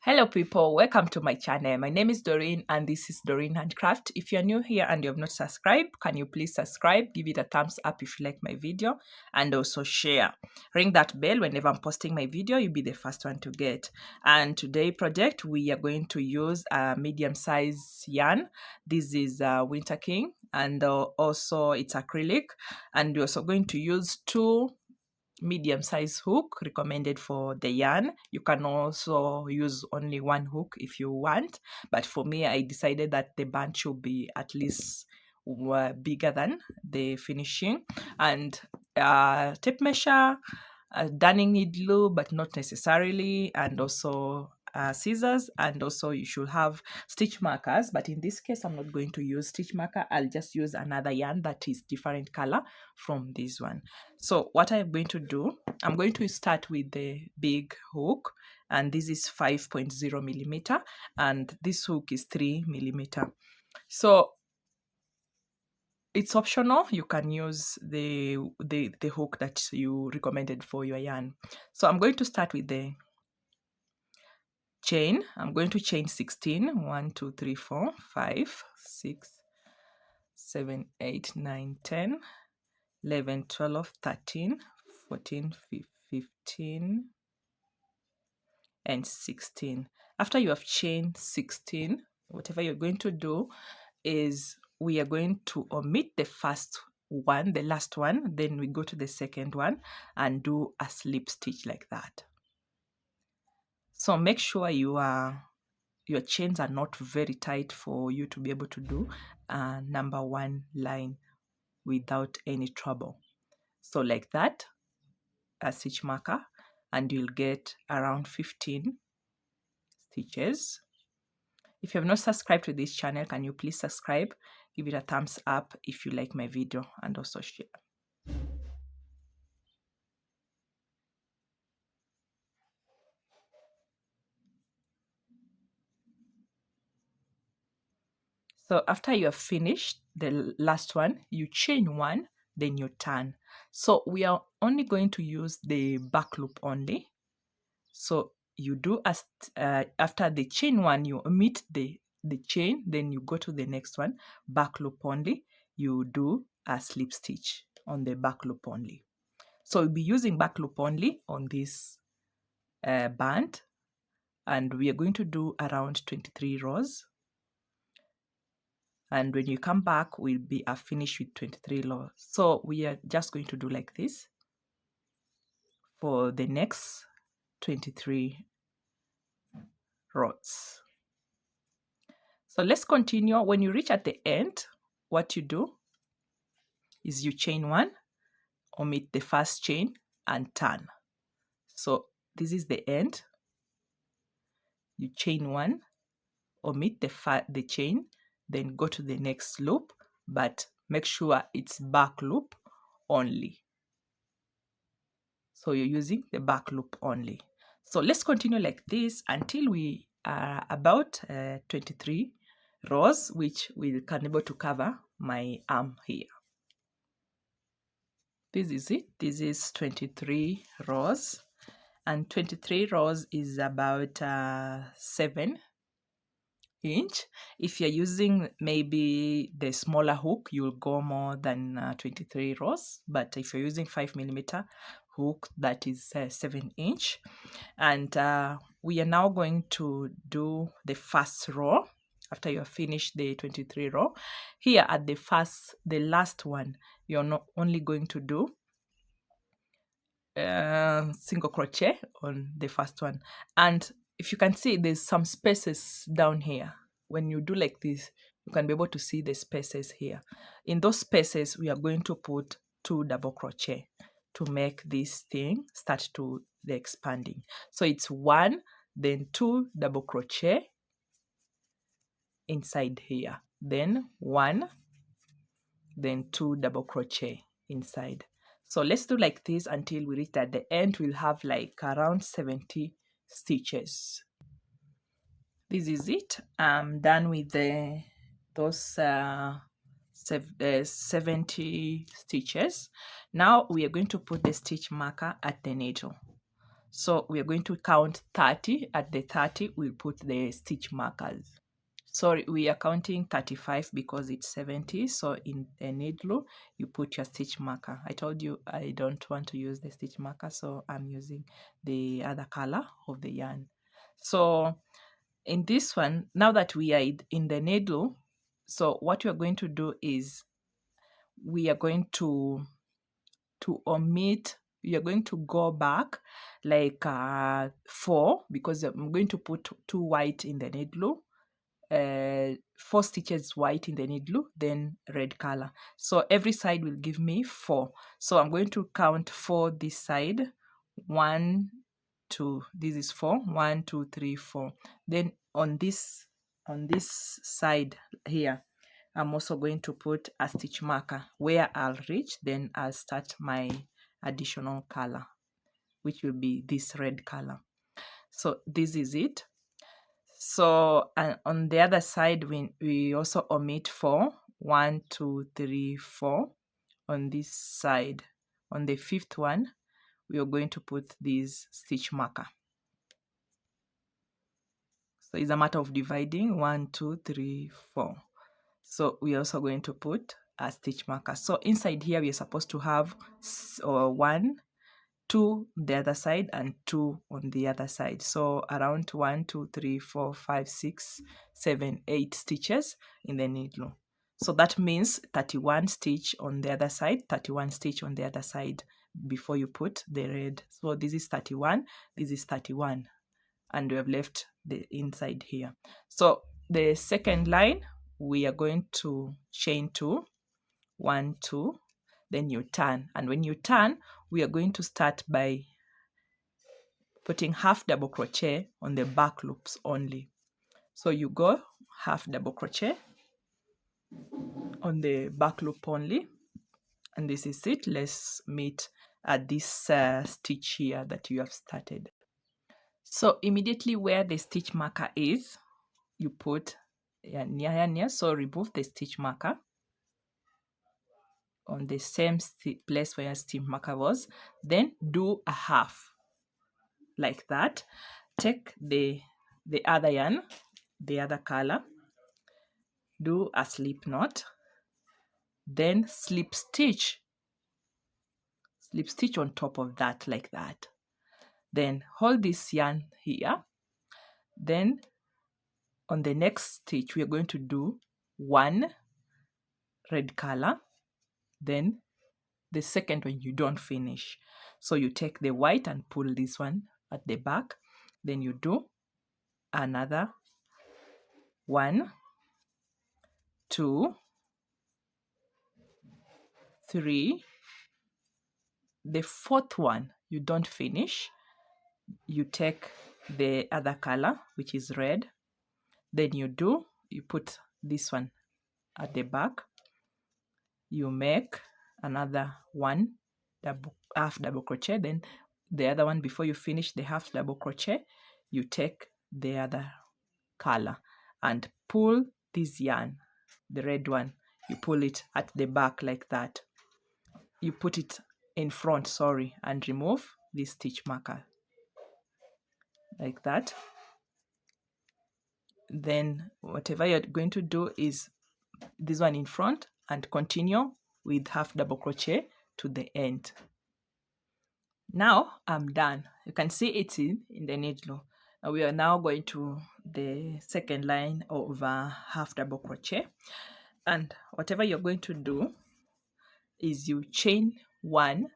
Hello people, welcome to my channel. My name is Doreen and this is Doreen Handcraft. If you're new here and you have not subscribed, can you please subscribe, give it a thumbs up if you like my video, and also share. Ring that bell whenever I'm posting my video, you'll be the first one to get. And today project, we are going to use a medium size yarn. This is Winter King, and also it's acrylic, and we're also going to use two medium size hook recommended for the yarn. You can also use only one hook if you want, but for me I decided that the band should be at least bigger than the finishing, and tape measure, darning needle but not necessarily, and also scissors, and also you should have stitch markers, but in this case I'm not going to use stitch marker. I'll just use another yarn that is different color from this one. So what I'm going to do, I'm going to start with the big hook, and this is 5.0 millimeter, and this hook is 3 millimeter. So it's optional. You can use the hook that you recommended for your yarn. So I'm going to start with the chain. I'm going to chain 16. 1, 2, 3, 4, 5, 6, 7, 8, 9, 10, 11, 12, 13, 14, 15, and 16. After you have chained 16, whatever you're going to do is we are going to omit the first one, the last one, then we go to the second one and do a slip stitch like that. So make sure your chains are not very tight for you to be able to do number one line without any trouble. So like that, a stitch marker, and you'll get around 15 stitches. If you have not subscribed to this channel, can you please subscribe, give it a thumbs up if you like my video, and also share. So after you have finished the last one, you chain one, then you turn. So we are only going to use the back loop only. So you do as after the chain one, you omit the chain, then you go to the next one, back loop only. You do a slip stitch on the back loop only. So we'll be using back loop only on this band, and we are going to do around 23 rows. And when you come back, we'll be finished with 23 rows. So we are just going to do like this for the next 23 rows. So let's continue. When you reach at the end, what you do is you chain one, omit the first chain, and turn. So this is the end. You chain one, omit the chain, then go to the next loop, but make sure it's back loop only. So you're using the back loop only. So let's continue like this until we are about 23 rows, which we can able to cover my arm here. This is it. This is 23 rows, and 23 rows is about 7 inch. If you're using maybe the smaller hook, you'll go more than 23 rows, but if you're using 5 millimeter hook, that is 7 inch. And we are now going to do the first row. After you have finished the 23 row, here at the last one, you're not only going to do single crochet on the first one. And if you can see, there's some spaces down here. When you do like this, you can be able to see the spaces here. In those spaces, we are going to put 2 double crochet to make this thing start to the expanding. So it's 1, then 2 double crochet inside here, then 1, then 2 double crochet inside. So let's do like this until we reach at the end. We'll have like around 70 stitches. This is it. I'm done with those 70 stitches. Now we are going to put the stitch marker at the needle. So we are going to count 30. At the 30 we'll put the stitch markers. Sorry, we are counting 35 because it's 70. So in a needle you put your stitch marker. I told you I don't want to use the stitch marker, so I'm using the other color of the yarn. So in this one, now that we are in the needle, so what we are going to do is we are going to omit, we are going to go back like 4, because I'm going to put 2 white in the needle, 4 stitches white in the needle, then red color. So every side will give me 4. So I'm going to count 4 this side. 1, 2, this is 4. 1, 2, 3, 4. Then on this side here, I'm also going to put a stitch marker. Where I'll reach, then I'll start my additional color, which will be this red color. So this is it. So on the other side, we also omit 4. 1, 2, 3, 4 on this side. On the 5th one, we are going to put this stitch marker. So it's a matter of dividing 1, 2, 3, 4. So we're also going to put a stitch marker. So inside here we are supposed to have 1, 2 the other side and 2 on the other side. So around 1, 2, 3, 4, 5, 6, 7, 8 stitches in the needle. So that means 31 stitch on the other side, 31 stitch on the other side before you put the red. So this is 31, this is 31, and we have left the inside here. So the second line, we are going to chain 2, 1, 2, then you turn, and when you turn, we are going to start by putting half double crochet on the back loops only. So you go half double crochet on the back loop only, and this is it. Let's meet at this stitch here that you have started. So immediately where the stitch marker is, you put near, so remove the stitch marker on the same place where stitch marker was, then do a half like that. Take the other yarn, the other color, do a slip knot, then slip stitch on top of that like that. Then hold this yarn here, then on the next stitch we are going to do 1 red color, then the second one you don't finish. So you take the white and pull this one at the back, then you do another 1, 2, 3. The 4th one you don't finish. You take the other color, which is red, then you put this one at the back, you make another 1 half double crochet, then the other one, before you finish the half double crochet, you take the other color and pull this yarn, the red one, you pull it at the back like that. You put it in front, sorry, and remove this stitch marker like that. Then whatever you're going to do is this one in front and continue with half double crochet to the end. Now I'm done. You can see it's in the needle. We are now going to the second line of half double crochet, and whatever you're going to do is you chain 1,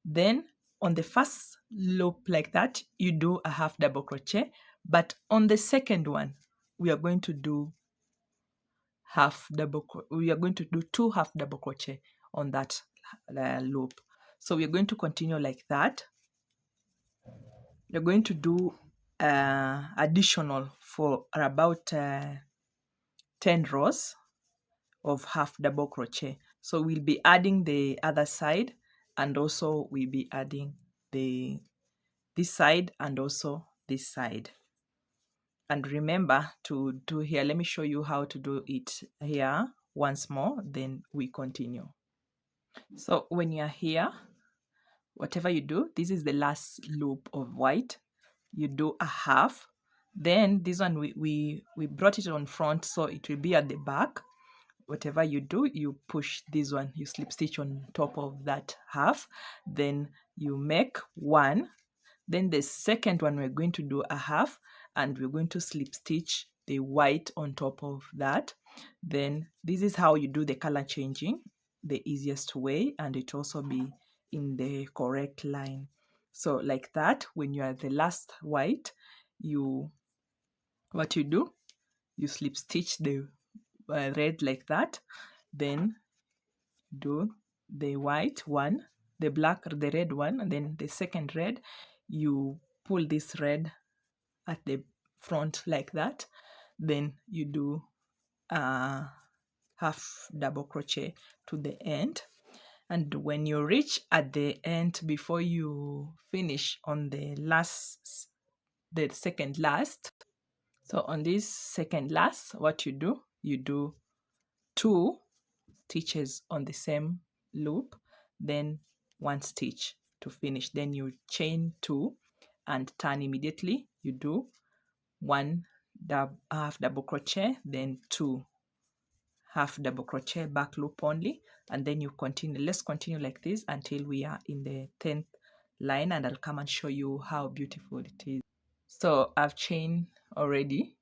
then on the first loop like that you do a half double crochet, but on the second one we are going to do we are going to do 2 half double crochet on that loop. So we are going to continue like that. We're going to do additional for about 10 rows of half double crochet. So we'll be adding the other side, and also we'll be adding this side and also this side. And remember to do here, let me show you how to do it here once more, then we continue. So when you're here, whatever you do, this is the last loop of white. You do a half, then this one we brought it on front, so it will be at the back. Whatever you do, you push this one, you slip stitch on top of that half, then you make one. Then the second one, we're going to do a half, and we're going to slip stitch the white on top of that. Then this is how you do the color changing, the easiest way, and it also be in the correct line. So like that, when you are the last white, what you do, you slip stitch the red like that, then do the white one, the black, the red one, and then the second red, you pull this red at the front like that, then you do a half double crochet to the end. And when you reach at the end, before you finish on the second last, so on this second last, what you do, you do 2 stitches on the same loop, then 1 stitch to finish. Then you chain 2 and turn immediately. You do 1 half double crochet, then 2 half double crochet, back loop only, and then you continue. Let's continue like this until we are in the 10th line, and I'll come and show you how beautiful it is. So I've chained already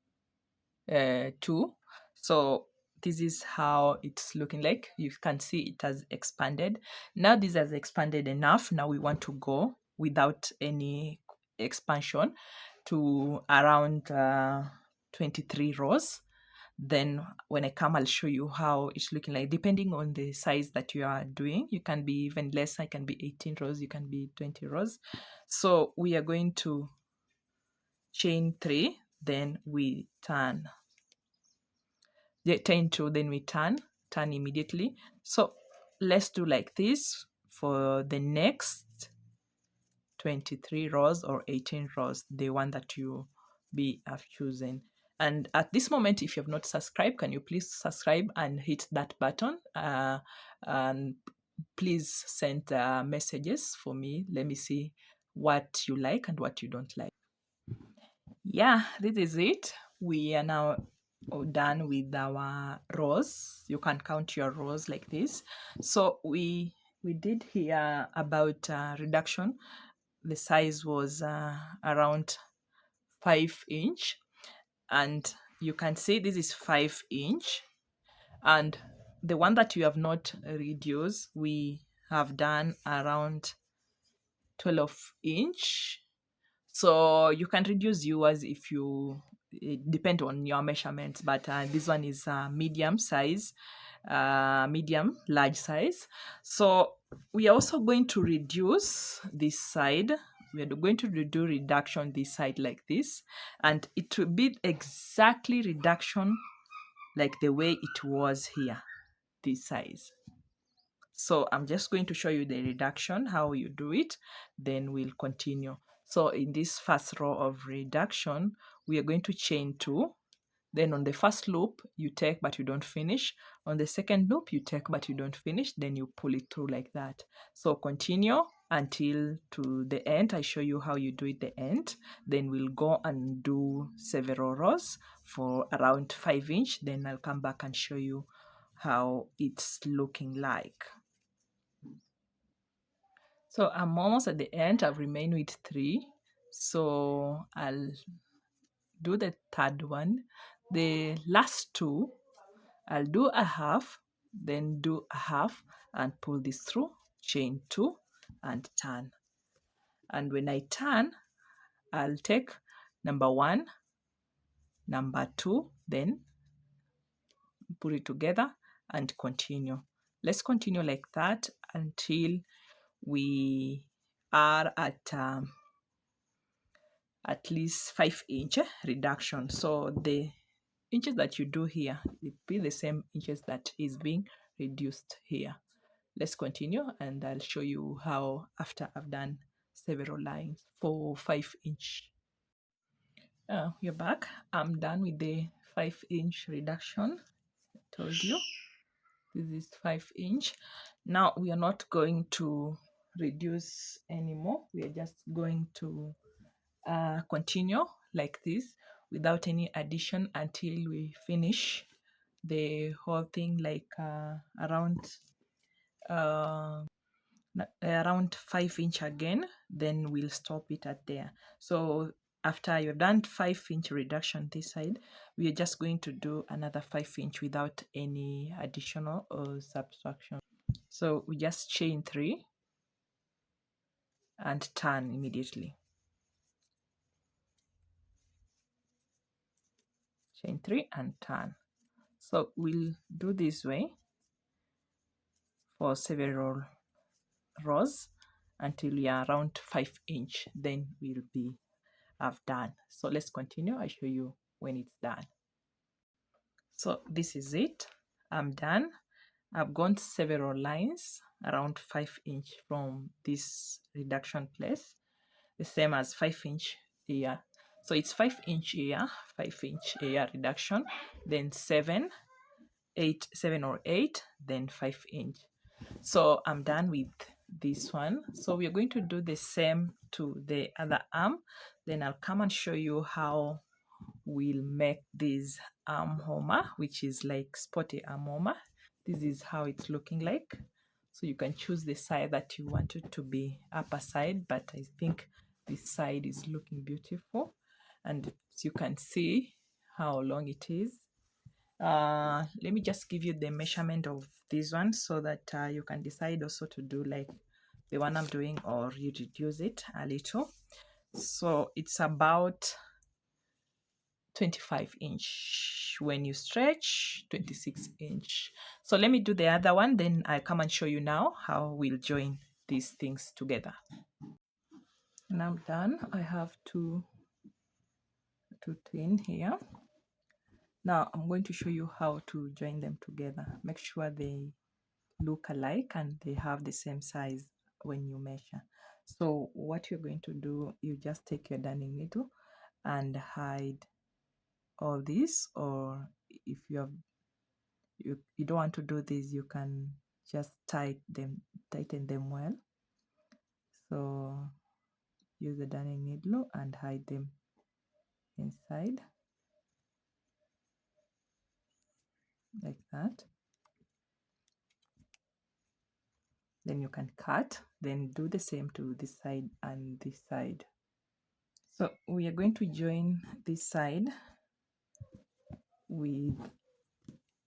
2. So this is how it's looking like. You can see it has expanded. Now this has expanded enough. Now we want to go without any expansion to around 23 rows. Then when I come, I'll show you how it's looking like, depending on the size that you are doing. You can be even less. I can be 18 rows, you can be 20 rows. So we are going to chain 3, then we turn, chain 2, then we turn immediately. So let's do like this for the next 23 rows or 18 rows, the one that you have chosen. And at this moment, if you have not subscribed, can you please subscribe and hit that button, and please send messages for me. Let me see what you like and what you don't like. Yeah, this is it. We are now done with our rows. You can count your rows like this. So we did here about reduction. The size was around 5-inch, and you can see this is 5-inch, and the one that you have not reduced, we have done around 12-inch. So you can reduce yours if you, it depend on your measurements, but this one is medium size, medium large size. So we are also going to reduce this side. We are going to do reduction this side like this, and it will be exactly reduction like the way it was here, this size. So I'm just going to show you the reduction, how you do it, then we'll continue. So in this first row of reduction, we are going to chain 2. Then on the first loop, you take but you don't finish. On the second loop, you take but you don't finish. Then you pull it through like that. So continue until to the end. I show you how you do it the end. Then we'll go and do several rows for around 5-inch. Then I'll come back and show you how it's looking like. So I'm almost at the end. I've remained with 3. So I'll do the third one. The last 2, I'll do a half, then do a half and pull this through, chain 2 and turn. And when I turn, I'll take number 1, number 2, then put it together and continue. Let's continue like that until we are at least 5-inch reduction. So the inches that you do here will be the same inches that is being reduced here. Let's continue, and I'll show you how after I've done several lines for 5-inch. We're back. I'm done with the 5-inch reduction. I told you this is 5-inch. Now we are not going to reduce anymore. We are just going to continue like this without any addition until we finish the whole thing, like around 5 inch again. Then we'll stop it at there. So after you've done 5-inch reduction this side, we are just going to do another 5-inch without any additional or subtraction. So we just chain 3 and turn immediately. Chain 3 and turn. So we'll do this way for several rows until we are around 5-inch. Then we'll be done. So let's continue. I'll show you when it's done. So this is it. I'm done. I've gone several lines around 5-inch from this reduction place, the same as 5-inch here. So it's 5-inch here, 5-inch here reduction, then 7 or 8, then 5-inch. So I'm done with this one. So we're going to do the same to the other arm. Then I'll come and show you how we'll make this arm warmer, which is like spotty arm warmer. This is how it's looking like. So you can choose the side that you want it to be upper side, but I think this side is looking beautiful. And as you can see how long it is. Let me just give you the measurement of this one so that you can decide also to do like the one I'm doing, or you reduce it a little. So it's about 25-inch. When you stretch, 26-inch. So let me do the other one, then I come and show you now how we'll join these things together. And I'm done. I have two twin here. Now I'm going to show you how to join them together. Make sure they look alike and they have the same size when you measure. So what you're going to do, you just take your darning needle and hide all this, or if you don't want to do this, you can just tighten them well. So use the darning needle and hide them inside like that. Then you can cut, then do the same to this side and this side. So we are going to join this side with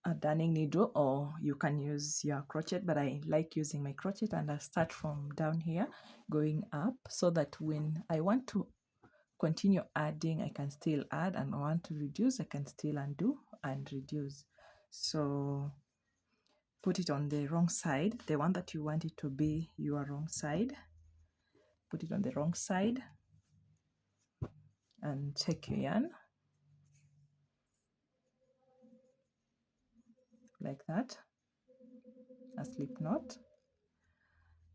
a darning needle, or you can use your crochet, but I like using my crochet, and I start from down here going up so that when I want to continue adding, I can still add, and I want to reduce, I can still undo and reduce. So put it on the wrong side, the one that you want it to be your wrong side. Put it on the wrong side and take your yarn like that, a slip knot.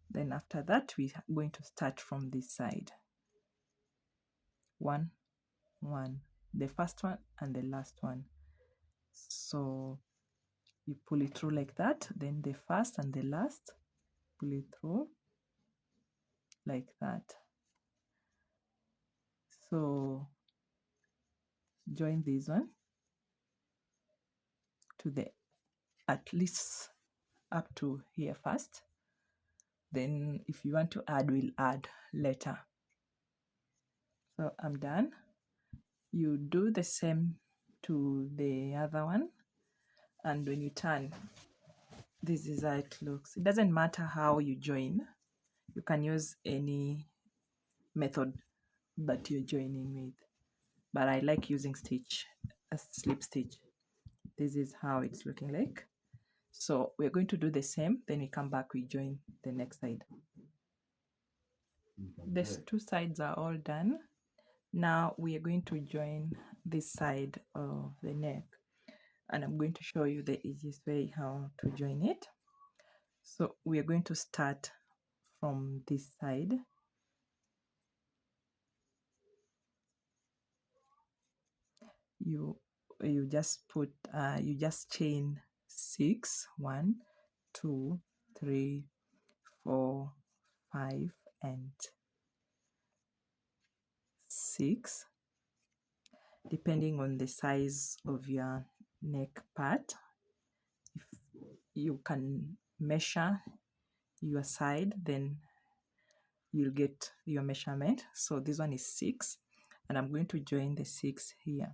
Then after that, we are going to start from this side. 1, 1, the first one and the last one. So you pull it through like that, then the first and the last, pull it through like that. So join this one to the, at least up to here first. Then if you want to add, we'll add later. So I'm done. You do the same to the other one, and when you turn, this is how it looks. It doesn't matter how you join, you can use any method that you're joining with, but I like using a slip stitch. This is how it's looking like. So we're going to do the same, then we come back, we join the next side. These two sides are all done. Now we are going to join this side of the neck, and I'm going to show you the easiest way how to join it. So we are going to start from this side. You just put you just chain 6, 1, 2, 3, 4, 5 and 6, depending on the size of your neck part. If you can measure your side, then you'll get your measurement. So this one is 6, and I'm going to join the 6 here.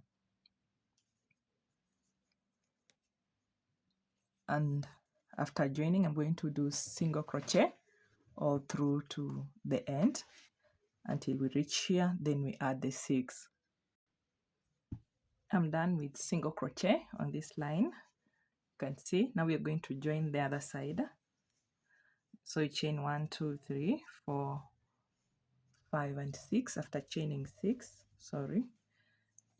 And after joining, I'm going to do single crochet all through to the end until we reach here. Then we add the 6. I'm done with single crochet on this line. You can see now we are going to join the other side. So you chain 1, 2, 3, 4, 5 and 6. After chaining 6, sorry,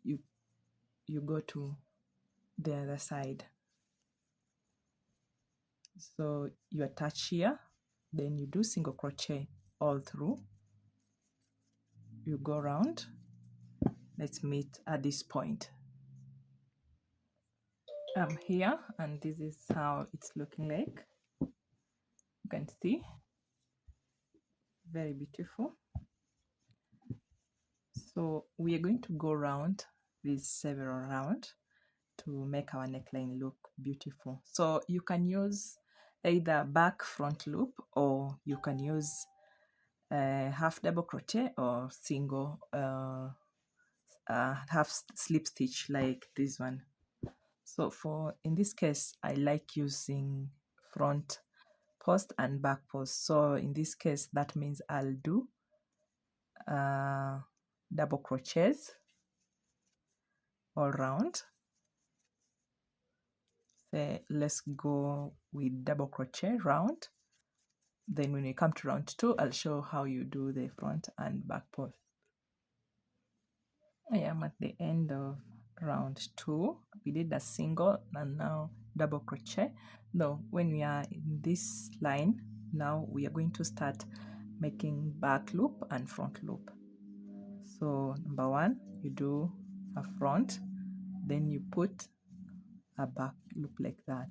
you go to the other side. So you attach here, then you do single crochet all through. You go around. Let's meet at this point. I'm here, and this is how it's looking like. You can see, very beautiful. So we are going to go around with several rounds to make our neckline look beautiful. So you can use either back front loop, or you can use half double crochet or single half slip stitch like this one. So for in this case, I like using front post and back post. So in this case, that means I'll do double crochets all round. So let's go with double crochet round. Then when we come to round 2, I'll show how you do the front and back post. I am at the end of round 2. We did a single and now double crochet. Now when we are in this line, now we are going to start making back loop and front loop. So number 1, you do a front, then you put a back loop like that.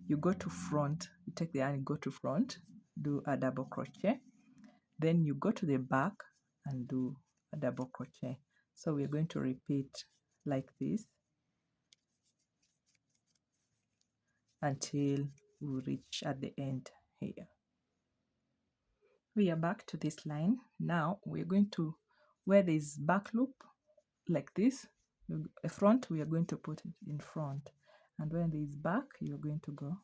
You go to front, you take the yarn, you go to front, do a double crochet, then you go to the back and do a double crochet. So we're going to repeat like this until we reach at the end here. We are back to this line. Now we're going to, where there is back loop like this, a front, we are going to put it in front, and when there is back, you're going to go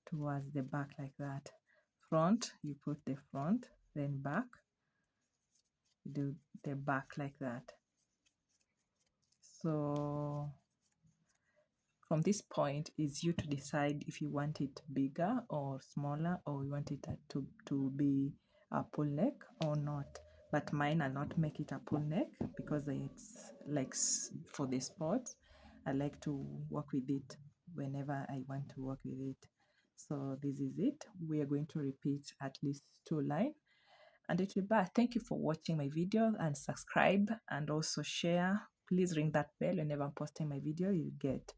towards the back like that. Front, you put the front, then back, do the back like that. So from this point is you to decide if you want it bigger or smaller, or you want it to be a pull neck or not. But mine, I'll not make it a pull neck because it's like for the sports. I like to work with it whenever I want to work with it. So this is it. We are going to repeat at least 2 lines, and it will be back. Thank you for watching my video, and subscribe and also share. Please ring that bell whenever I'm posting my video. You get